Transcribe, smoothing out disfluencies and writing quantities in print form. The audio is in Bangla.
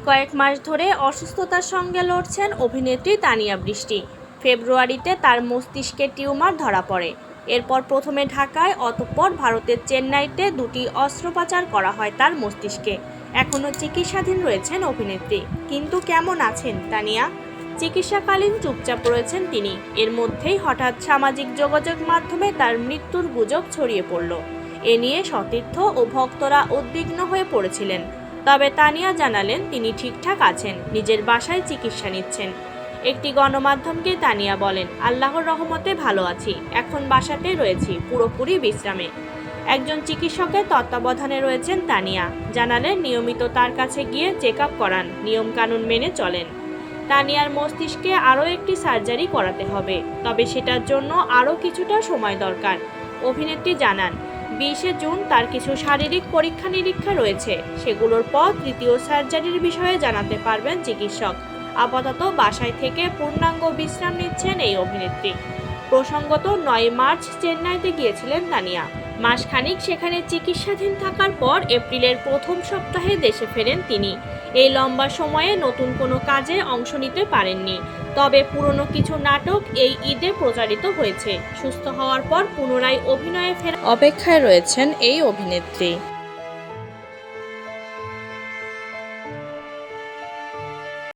কয়েক মাস ধরে অসুস্থতার সঙ্গে লড়ছেন অভিনেত্রী তানিয়া বৃষ্টি। ফেব্রুয়ারিতে তার মস্তিষ্কে টিউমার ধরা পড়ে। এরপর প্রথমে ঢাকায়, অতঃপর ভারতের চেন্নাইতে দুটি অস্ত্রোপচার করা হয় তার মস্তিষ্কে। এখনও চিকিৎসাধীন রয়েছেন অভিনেত্রী। কিন্তু কেমন আছেন তানিয়া? চিকিৎসাকালীন চুপচাপ রয়েছেন তিনি। এর মধ্যেই হঠাৎ সামাজিক যোগাযোগ মাধ্যমে তার মৃত্যুর গুজব ছড়িয়ে পড়ল। এ নিয়ে সতীর্থ ও ভক্তরা উদ্বিগ্ন হয়ে পড়েছিলেন। তবে তানিয়া জানালেন তিনি ঠিকঠাক আছেন, নিজের বাসায় চিকিৎসা নিচ্ছেন। একটি গণমাধ্যমকে তানিয়া বলেন, আল্লাহর রহমতে ভালো আছি, এখন বাসাতে রয়েছি, পুরোপুরি বিশ্রামে। একজন চিকিৎসকের তত্ত্বাবধানে রয়েছেন তানিয়া। জানালেন নিয়মিত তার কাছে গিয়ে চেক আপ করান, নিয়মকানুন মেনে চলেন। তানিয়ার মস্তিষ্কে আরও একটি সার্জারি করাতে হবে, তবে সেটার জন্য আরও কিছুটা সময় দরকার। অভিনেত্রী জানান, 20শে জুন তার কিছু শারীরিক পরীক্ষা নিরীক্ষা রয়েছে, সেগুলোর পর তৃতীয় সার্জারির বিষয়ে জানাতে পারবেন চিকিৎসক। আপাতত বাসায় থেকে পূর্ণাঙ্গ বিশ্রাম নিচ্ছেন এই অভিনেত্রী। প্রসঙ্গত 9 মার্চ চেন্নাইতে গিয়েছিলেন তানিয়া। মাসখানেক সেখানে চিকিৎসাধীন থাকার পর এপ্রিলের প্রথম সপ্তাহে দেশে ফেরেন তিনি। এই লম্বা সময়ে নতুন কোনো কাজে অংশ নিতে পারেননি। তবে পুরনো কিছু নাটক এই ঈদে প্রচারিত হয়েছে। সুস্থ হওয়ার পর পুনরায় অভিনয়ে ফেরার অপেক্ষায় রয়েছেন এই অভিনেত্রী।